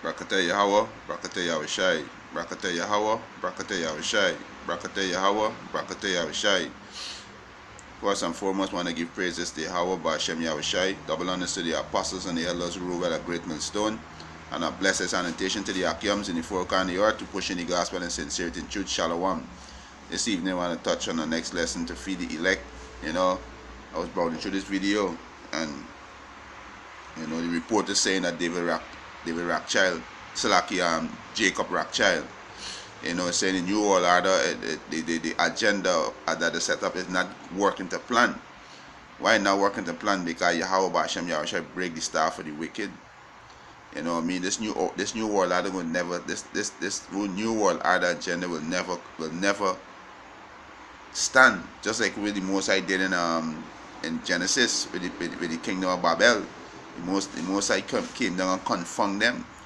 Brakata YAHAWAH, Brakata YAHWEHSHAI, Brakata YAHAWAH, Brakata YAHWEHSHAI, Brakata YAHAWAH, Brakata YAHWEHSHAI. First and foremost, I want to give praises to YAHAWAH Ba'Shem YAHWEHSHAI. Double honors to the apostles and the elders who rule by a great millstone. And a blessed sanitation to the Akiams in the four corners of the earth to push in the gospel and sincerity and truth. Shalom. This evening, I want to touch on the next lesson to feed the elect. You know, I was browsing through this video, and you know, the report is saying that David Rothschild, Jacob Rothschild, you know, saying the New World Order, the agenda that they set up is not working to plan. Why not working to plan? Because YAHAWAH Ba'Shem YAHWEHSHAI break the staff of the wicked. You know what I mean? This new world order will never, this new world order agenda will never stand. Just like with the Most High did in Genesis with the kingdom of Babel. The Most High came down and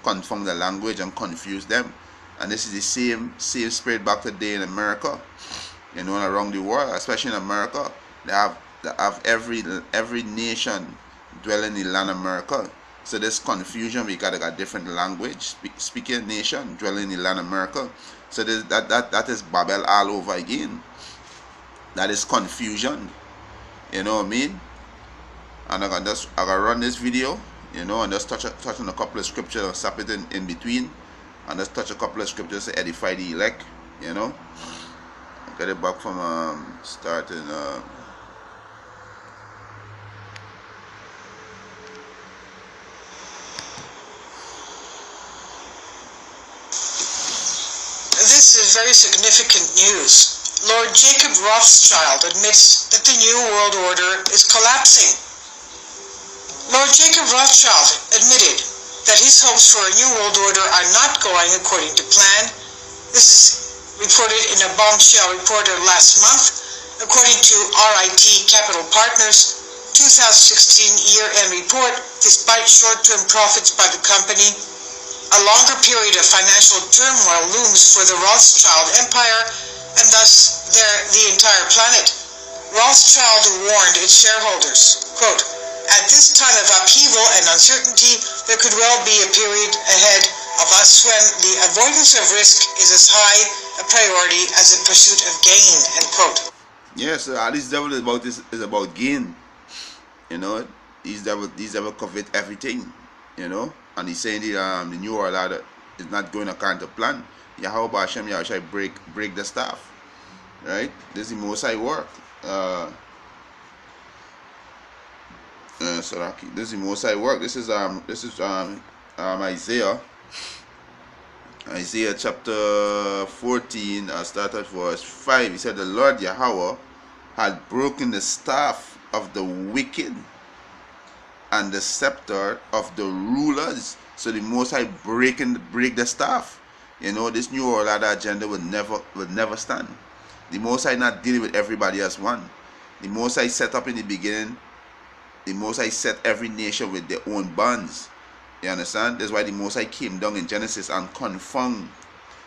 confound the language and confuse them. And this is the same spirit back today in America. You know, around the world, especially in America, they have every nation dwelling in the land of America. So this confusion, we got a different language speaking nation dwelling in the land of America. So that is Babel all over again. That is confusion. You know what I mean? And I gotta run this video, you know, and just touch on a couple of scriptures and stop it in between. And just touch a couple of scriptures to edify the elect, you know. I'll get it back from starting This is very significant news. Lord Jacob Rothschild admits that the New World Order is collapsing. Lord Jacob Rothschild admitted that his hopes for a New World Order are not going according to plan. This is reported in a bombshell report of last month. According to RIT Capital Partners' 2016 year-end report, despite short-term profits by the company, a longer period of financial turmoil looms for the Rothschild empire and thus the entire planet. Rothschild warned its shareholders, quote, "At this time of upheaval and uncertainty, there could well be a period ahead of us when the avoidance of risk is as high a priority as the pursuit of gain," end quote. Yes, this devil is about gain. You know, these devil covet everything. You know, and he's saying the New World Order is not going according to plan. YAHAWAH Ba'Shem YAHWEHSHAI break the staff. Right? This is the Most High work. Saraki. This is the Most High work. This is Isaiah chapter 14. Start at verse 5. He said, "The Lord YAHAWAH had broken the staff of the wicked and the scepter of the rulers." So the Most High break the staff. You know, this New World Order agenda will never stand. The Most High not dealing with everybody as one. The Most High set up in the beginning. The Most High set every nation with their own bonds. You understand? That's why the Most High came down in Genesis and confound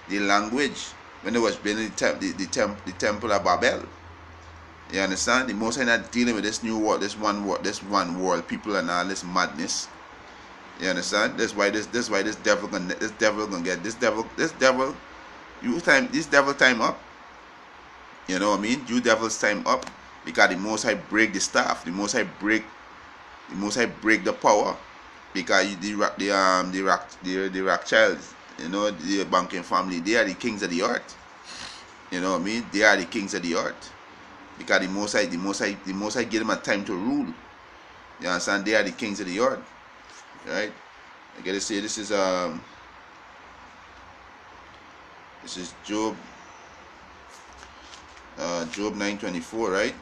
the language when they was building the temple of Babel. You understand? The Most High not dealing with this new world, this one world people and all this madness. You understand? This devil gonna get this devil time up. You know what I mean? You devil's time up, because the Most High break the staff. The Most High break the power, because the Rothschilds, you know, the banking family, they are the kings of the earth. You know what I mean? They are the kings of the earth. Because the Most High give them a time to rule. You understand? They are the kings of the earth. Right? I gotta say this is Job 9:24, right?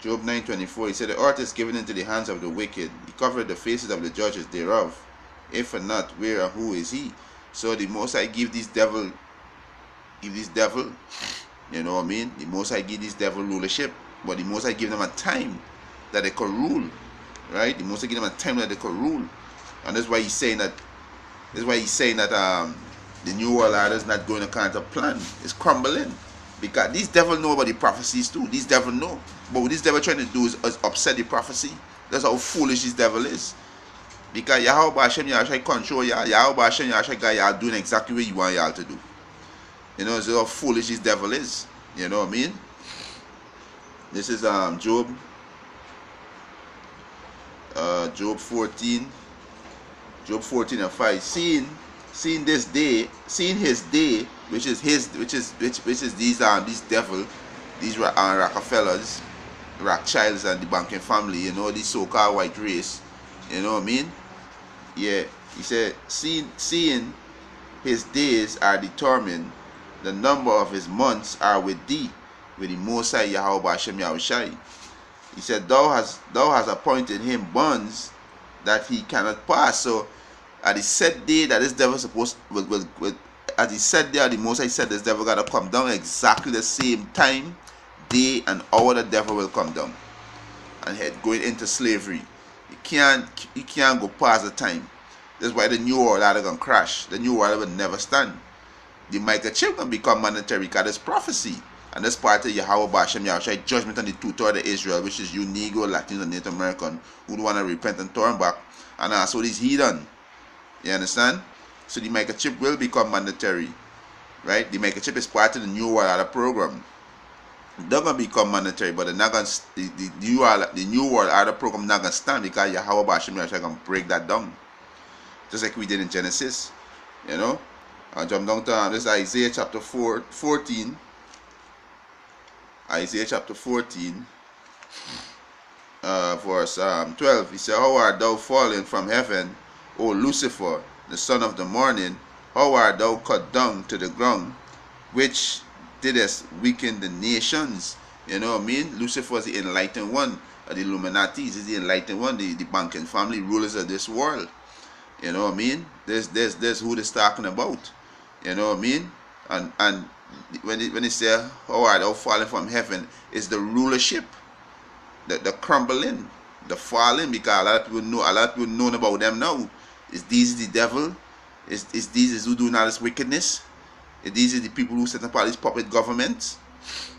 Job 9:24, he said, "The earth is given into the hands of the wicked. He covered the faces of the judges thereof. If not, where or who is he?" So the Most High give this devil, you know what I mean? The Most High give this devil rulership, but the Most High give them a time that they could rule, right? The Most High give them a time that they could rule, and that's why he's saying that. The New World Order is not going according to plan. It's crumbling. Because these devil know about the prophecies too. These devil know. But what this devil trying to do is upset the prophecy. That's how foolish this devil is. Because Yahweh Hashem Yahushai control y'all. Yahweh Hashem Yahushai got y'all doing exactly what you want y'all to do. You know, so how foolish this devil is. You know what I mean? This is Job 14. Job 14 and 5. Seeing this day, seeing his day, which is these devil, these Rockefellers, Rothschilds and the banking family, you know, this so-called white race, you know what I mean? Yeah, he said, seeing his days are determined, the number of his months are with thee, with the Most High Yahweh Hashem Yahushai. He said, thou hast appointed him bonds that he cannot pass. So at the set day that this devil supposed will at the set day, the Most High said this devil gotta come down exactly the same time, day and hour the devil will come down and head going into slavery. You can't go past the time. That's why the new world are gonna crash. The new world will never stand. The microchip gonna become mandatory because it's prophecy. And this part of Yahawah Hashem Yahushai judgment on the two-thirds of Israel, which is you Negro, Latins, and Native American, who don't want to repent and turn back, and also these heathen. You understand? So the microchip will become mandatory. Right? The microchip is part of the new world order program. They're gonna become mandatory, but they're not gonna the new world order program not gonna stand because Yahawah Hashem Yahushai gonna break that down. Just like we did in Genesis. You know? I'll jump down to this is Isaiah chapter 14. Isaiah chapter 14, verse 12. He said, how art thou fallen from heaven, O Lucifer, the son of the morning? How art thou cut down to the ground, which didst weaken the nations? You know what I mean? Lucifer is the enlightened one, the Illuminati is the enlightened one, the banking family, rulers of this world. You know what I mean? There's who they're talking about. You know what I mean? And when it say, how art thou falling from heaven, is the rulership, the crumbling, the falling, because a lot of people know about them now. Is these the devil? Is these who doing all this wickedness? Is these the people who set up all these puppet governments?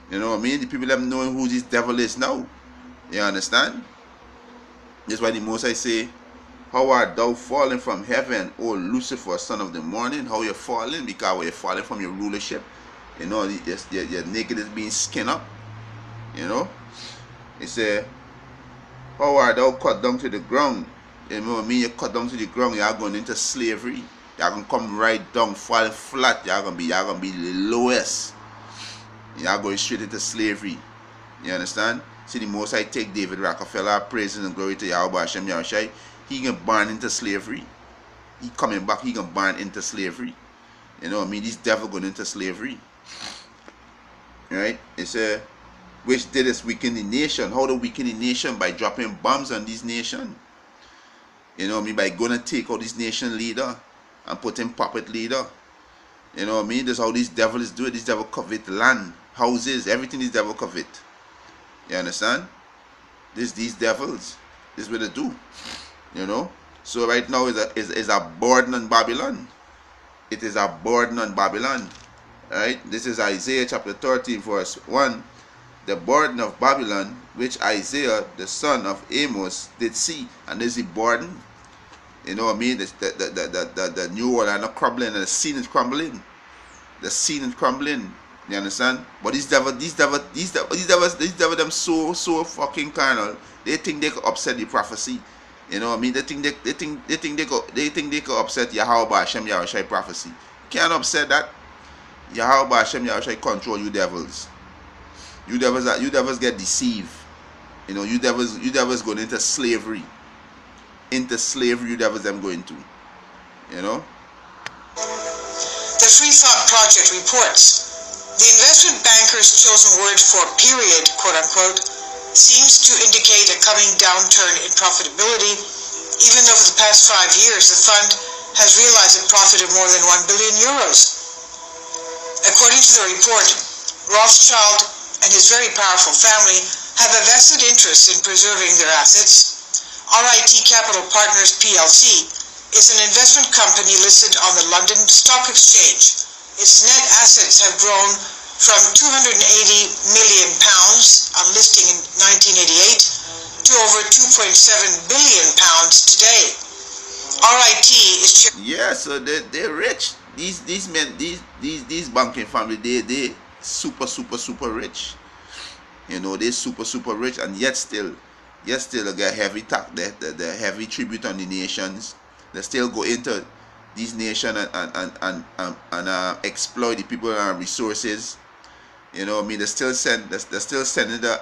You know what I mean? The people them knowing who this devil is now. You understand? That's why the Most High say, how art thou falling from heaven, O Lucifer, son of the morning? How you falling? Because you're falling from your rulership. You know, your naked is being skinned up. You know? He said, how art thou cut down to the ground? You know what I mean? You cut down to the ground, you're going into slavery. You're going to come right down, falling flat. You're going to be the lowest. You're going straight into slavery. You understand? See, the Most High take David Rockefeller, praises and glory to Yahweh Hashem Yahushai. He can burn into slavery. He coming back, he can burn into slavery. You know what I mean? This devil going into slavery. Right? It said, which did us weaken the nation. How to weaken the nation? By dropping bombs on this nation. You know what I mean? By going to take out this nation leader and put him puppet leader. You know what I mean? That's how these devils do it. These devil covet land, houses, everything these devil covet. You understand? These devils. This is what they do. You know? So right now is a burden on Babylon. It is a burden on Babylon. Right? This is Isaiah chapter 13 verse 1. The burden of Babylon, which Isaiah the son of Amos did see. And this is the burden. You know what I mean? The new world are not crumbling, and the scene is crumbling. The scene is crumbling. You understand? But these devils, them so fucking carnal. They think they could upset the prophecy. You know what I mean? They think they could upset Yahawah Hashem Yahushai prophecy. Can't upset that. Yahawah Hashem Yahushai control you devils. You devils get deceived. You know, you devils going into slavery. Into slavery, you devils them going to. You know? The Free Thought Project reports, the investment banker's chosen word for period, quote unquote, seems to indicate a coming downturn in profitability, even though for the past 5 years the fund has realized a profit of more than 1 billion euros. According to the report, Rothschild and his very powerful family have a vested interest in preserving their assets. RIT Capital Partners PLC is an investment company listed on the London Stock Exchange. Its net assets have grown from £280 million on listing in 1988 to over £2.7 billion today. MIT is yeah, so they're rich. These men, these banking family, they super rich. You know, they super rich, and yet still they get heavy tax, the heavy tribute on the nations. They still go into these nations and exploit the people and resources. You know, I mean, they're still sending the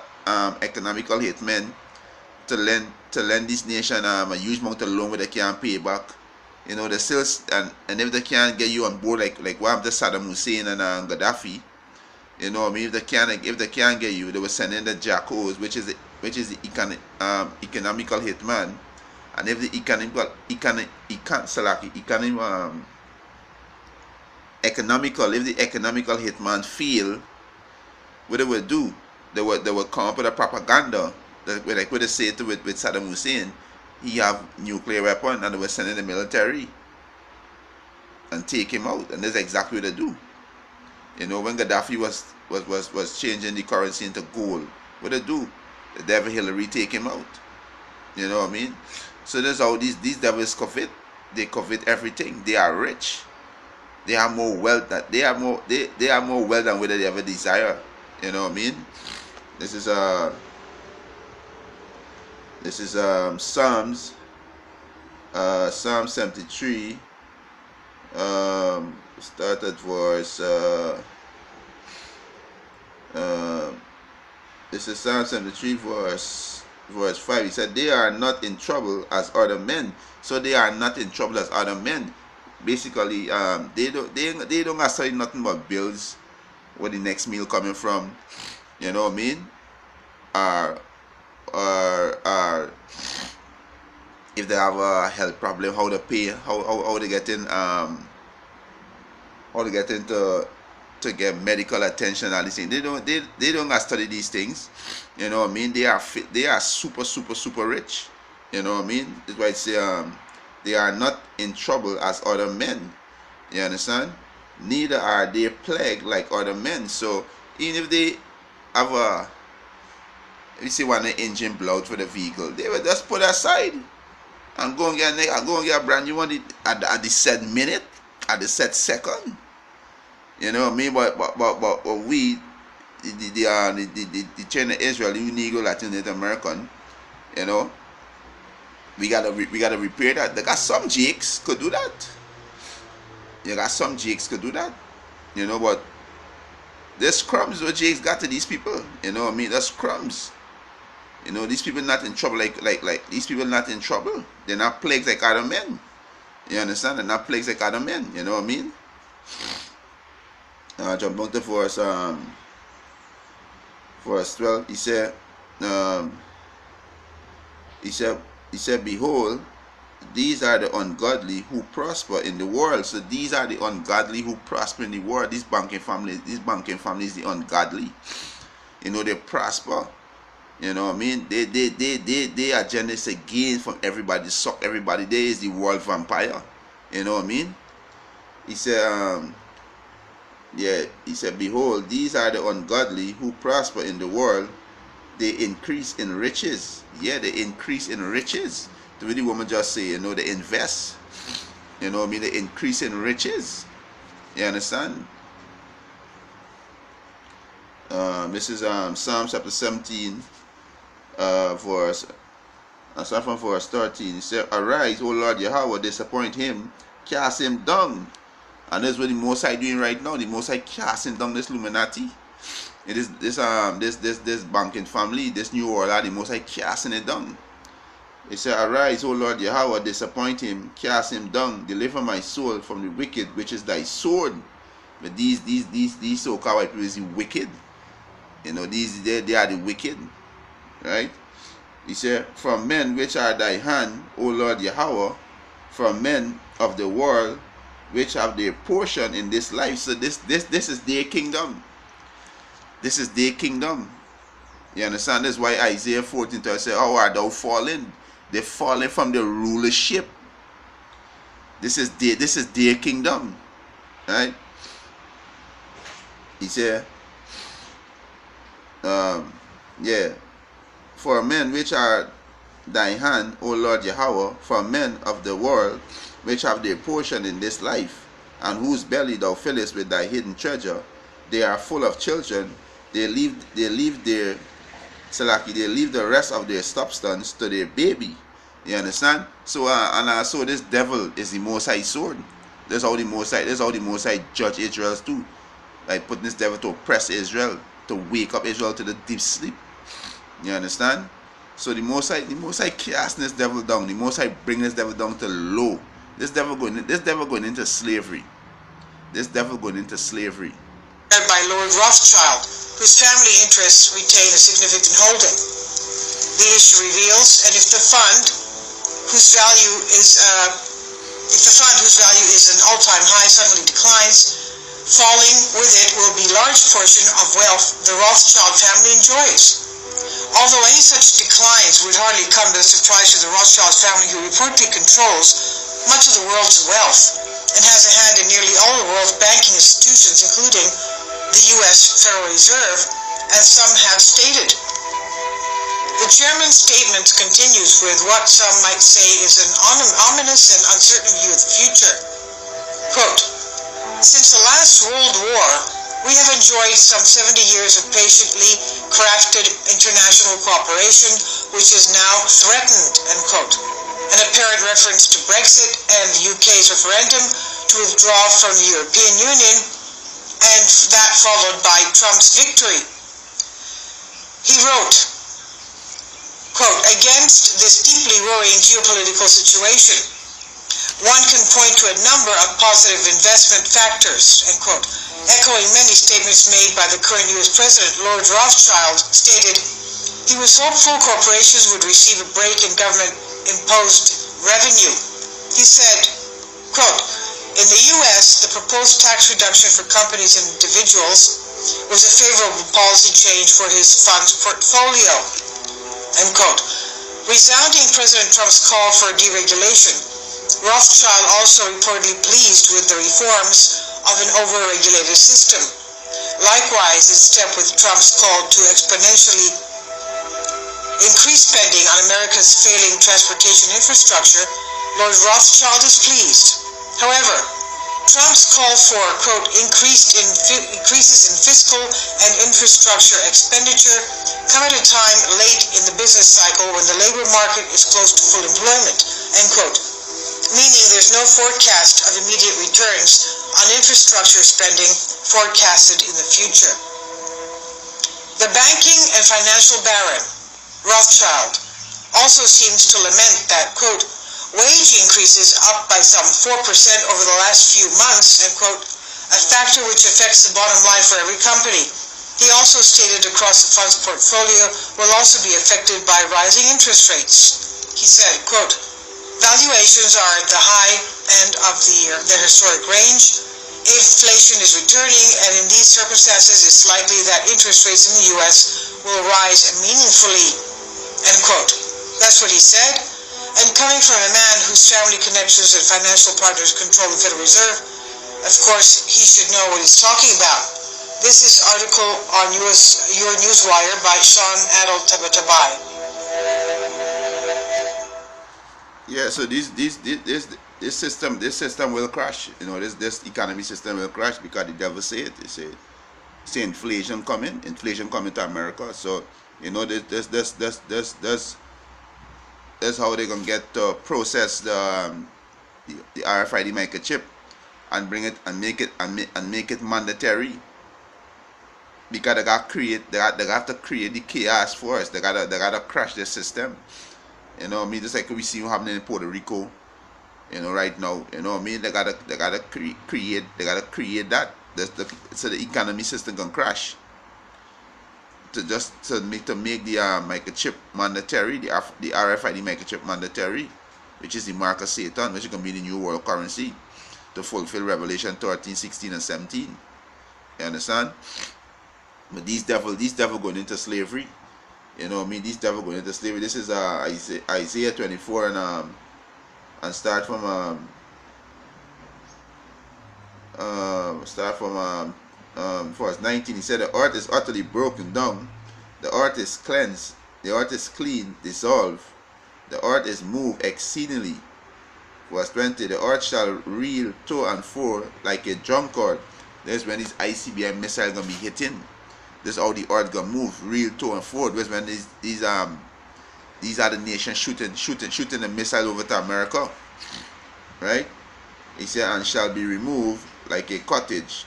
economical hitmen to lend this nation a huge amount of loan where they can't pay back. You know, they still, and if they can't get you on board like what happened to Saddam Hussein and Gaddafi, you know, I mean, if they can't get you, they were sending the Jackos, which is the economical hitman, and if the economical hitman fail, what they would do, they would come up with a propaganda that like what they say to with Saddam Hussein, he have nuclear weapon, and they were sending the military and take him out, and that's exactly what they do. You know, when Gaddafi was changing the currency into gold, what they do? The devil Hillary take him out. You know what I mean? So that's how these devils covet. They covet everything. They are rich. They have more wealth that they have more wealth than what they ever desire. You know what I mean? This is Psalms Psalm 73. Start at verse this is Psalm 73 verse 5. He said, they are not in trouble as other men. So they are not in trouble as other men. Basically, they don't have study nothing but bills, where the next meal coming from. You know what I mean? Or if they have a health problem, how to pay, how they get in to get medical attention, all these things. They don't have study these things. You know what I mean? They are super rich. You know what I mean? That's why I say they are not in trouble as other men. You understand? Neither are they plagued like other men. So even if they have want an engine blowout for the vehicle, they will just put aside and go and get a brand new one at the said minute, at the said second. You know what I mean? But we, the China, Israel, Negro, Latin American, you know, we gotta repair that. They got some jakes could do that. You got some jakes could do that. You know, but there's crumbs what jakes got to these people. You know what I mean? That's crumbs. You know, these people not in trouble like these people not in trouble. They're not plagued like other men. You understand? They're not plagued like other men. You know what I mean? Jump down to verse 12. He said, behold, these are the ungodly who prosper in the world. So these are the ungodly who prosper in the world. These banking families, the ungodly. You know, they prosper. You know what I mean? They are generous again from everybody, suck everybody. There is the world vampire. You know what I mean? He said, he said, behold, these are the ungodly who prosper in the world. They increase in riches. Yeah, they increase in riches. The way the woman just say, you know, they invest. You know what I mean? They increase in riches. You understand? This is Psalm chapter 17, verse 13. He said, arise, O Lord YAHAWAH, disappoint him, cast him down. And that's what the Most High doing right now. The Most High casting down this Illuminati. It is this banking family, this new world, the Most High casting it down. He said, arise, O Lord YAHAWAH, disappoint him, cast him down, deliver my soul from the wicked, which is thy sword. But these so-called white people is the wicked. You know, they are the wicked. Right? He said, from men which are thy hand, O Lord YAHAWAH, from men of the world which have their portion in this life. So this is their kingdom. This is their kingdom. You understand? That's why Isaiah 14 says, how art thou fallen? They're fallen from the rulership. This is their kingdom. Right? He said, for men which are thy hand, O Lord YAHAWAH, for men of the world which have their portion in this life, and whose belly thou fillest with thy hidden treasure. They are full of children. They leave the rest of their substance to their baby. You understand? So so this devil is the Most High sword. That's how the Most High judge Israel too, by putting this devil to oppress Israel, to wake up Israel to the deep sleep. You understand? So the Most High casting this devil down. The Most High bringing this devil down to low. This devil going into slavery. This devil going into slavery. By Lord Rothschild, whose family interests retain a significant holding. The issue reveals, and if the fund whose value is an all-time high suddenly declines, falling with it will be a large portion of wealth the Rothschild family enjoys. Although any such declines would hardly come as a surprise to the Rothschild family, who reportedly controls much of the world's wealth and has a hand in nearly all the world's banking institutions, including the U.S. Federal Reserve, as some have stated. The chairman's statement continues with what some might say is an ominous and uncertain view of the future. Quote, "Since the last World War, we have enjoyed some 70 years of patiently crafted international cooperation, which is now threatened," end quote. An apparent reference to Brexit and the UK's referendum to withdraw from the European Union, and that followed by Trump's victory. He wrote, quote, "Against this deeply worrying geopolitical situation, one can point to a number of positive investment factors," end quote. Echoing many statements made by the current U.S. President, Lord Rothschild stated he was hopeful corporations would receive a break in government-imposed revenue. He said, quote, "In the U.S., the proposed tax reduction for companies and individuals was a favorable policy change for his fund's portfolio," end quote. Resounding President Trump's call for deregulation, Rothschild also reportedly pleased with the reforms of an over-regulated system. Likewise, in step with Trump's call to exponentially increase spending on America's failing transportation infrastructure, Lord Rothschild is pleased. However, Trump's call for, quote, increases in fiscal and infrastructure expenditure come at a time late in the business cycle when the labor market is close to full employment, end quote, meaning there's no forecast of immediate returns on infrastructure spending forecasted in the future. The banking and financial baron, Rothschild, also seems to lament that, quote, wage increases up by some 4% over the last few months, end quote, a factor which affects the bottom line for every company. He also stated across the fund's portfolio will also be affected by rising interest rates. He said, quote, valuations are at the high end of their historic range. Inflation is returning, and in these circumstances it's likely that interest rates in the U.S. will rise meaningfully, end quote. That's what he said. And coming from a man whose family connections and financial partners control the Federal Reserve, of course, he should know what he's talking about. This is article on your Newswire by Sean Adel Tabatabai. Yeah, so this system will crash. You know, this economy system will crash because the devil say it. They say inflation coming to America. So you know that's how they're gonna get to process the RFID microchip and bring it and make it mandatory. Because they have to create the chaos for us. They gotta crash the system. You know what I mean? Just like we see happening in Puerto Rico. You know, right now. You know what I mean? They gotta create that. So the economy system can crash. To make the microchip mandatory, the RFID microchip mandatory, which is the mark of Satan, which is going to be the new world currency to fulfill Revelation 13, 16, and 17. You understand? But these devil going into slavery. You know what I mean? These devil going into slavery. This is Isaiah 24 and start from verse 19. He said, the earth is utterly broken down, the earth is cleansed, the earth is clean, dissolved, the earth is moved exceedingly, Verse 20, the earth shall reel to and fro like a drunkard. That's when these ICBM missiles gonna be hitting. This is how the earth gonna move, reel to and fro. That's when these other nations shooting the missile over to America. Right? He said, and shall be removed like a cottage,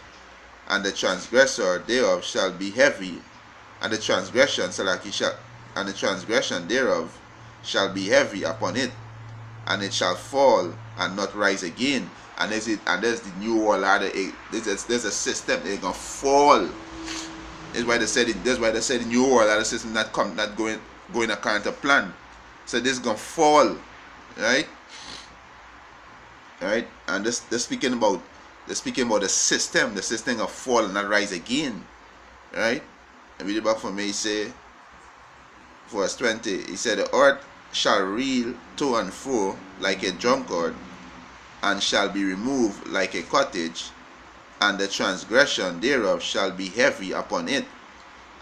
and the transgressor thereof shall be heavy, and the transgression thereof shall be heavy upon it, and it shall fall and not rise again. And there's the new world order. There's a system. It's gonna fall. That's why they said the new world order system not going according to plan. So this is gonna fall, right? Right? And they're speaking about the system. The system gonna fall and not rise again, right? And read it back for me. He say, verse 20. He said, the earth shall reel to and fro like a drunkard, and shall be removed like a cottage, and the transgression thereof shall be heavy upon it,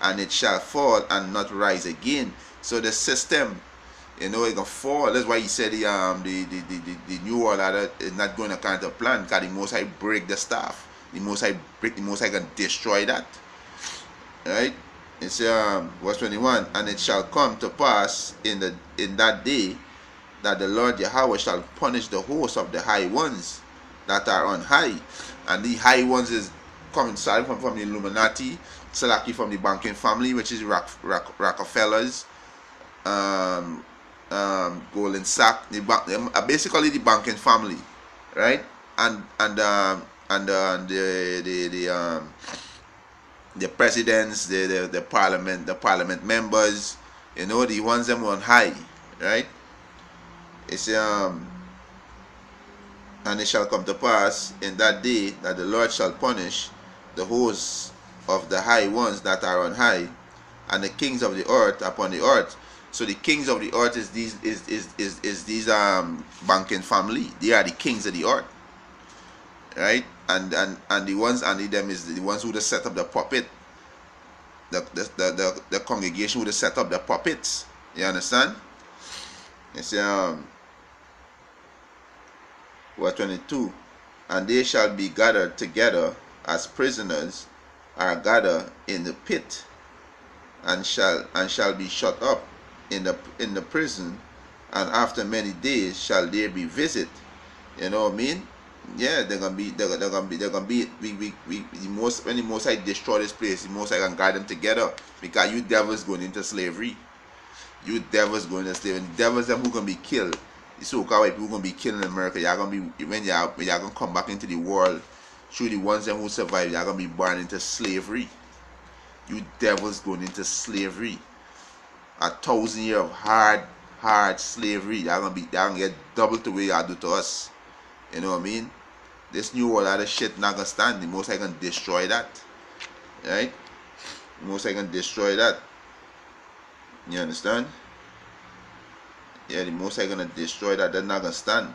and it shall fall and not rise again. So the system, it gonna fall. That's why he said the new world order is not going according to plan, because the Most High break the staff. The Most High can destroy that. Right? It's verse 21, and it shall come to pass in that day that the Lord YAHAWAH shall punish the hosts of the high ones that are on high. And the high ones is coming starting from the Illuminati, Salaki from the banking family, which is Rockefellers, Goldman Sachs, basically the banking family, right? And the presidents, the parliament members, the ones them on high, right? It's and it shall come to pass in that day that the Lord shall punish the hosts of the high ones that are on high, and the kings of the earth upon the earth. So the kings of the earth is these banking family. They are the kings of the earth, right? And the ones under them is the ones who set up the puppet. The congregation who set up the puppets. You understand? It's verse 22, and they shall be gathered together as prisoners are gathered in the pit, and shall be shut up in the prison, and after many days shall there be visit. You know what I mean? Yeah, they're gonna be when the Most High destroy this place, the Most High can guide them together, because you devils going into slavery. You devils going into slavery. The devils them who gonna be killed. The so-called white people gonna be killed in America. Y'all gonna be when y'all gonna come back into the world. Through the ones them who survive, y'all gonna be born into slavery. You devils going into slavery. 1,000 years of hard slavery. Y'all gonna get double to what y'all do to us. You know what I mean? This new world order shit not gonna stand. The Most High gonna destroy that. Right? The Most High gonna destroy that. You understand? Yeah, the Most High gonna destroy that. They're not gonna stand.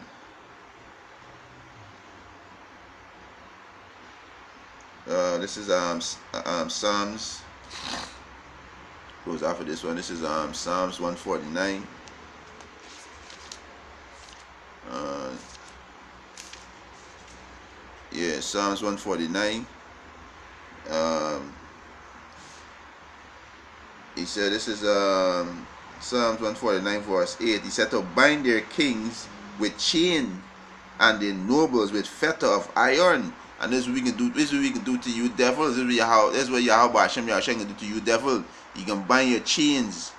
This is Psalms. Goes after this one. This is Psalms 149. Yeah, Psalms 149. He said, this is Psalms 149 verse 8. He said, to bind their kings with chain, and their nobles with fetter of iron. And this is what we can do. This is what we can do to you, devil. This is what Yahawah Hashem can do to you, devil. You can bind your chains.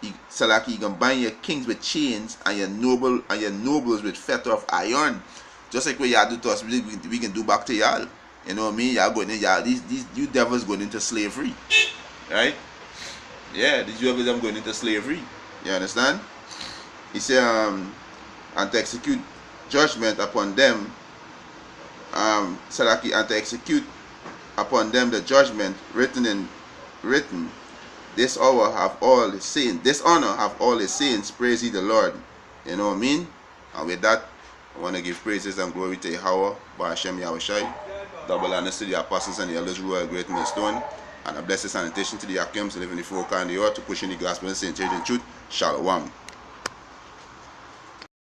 You can bind your kings with chains, and your nobles with fetter of iron. Just like what y'all do to us, we can do back to y'all. You know what I mean? Y'all going in, these you devils going into slavery, right? Yeah, these devils them going into slavery. You understand? He said, and to execute judgment upon them. And to execute upon them the judgment written. This hour have all the saints. This honor have all the saints. Praise ye the Lord. You know what I mean? And with that, I want to give praises and glory to YAHAWAH, Hashem Yahawashi. Double honors to the apostles and the elders who are great millstone. And a blessed sanitation to the Akims who live in the folk and the earth to push in the gospel and saints and truth. Shalom.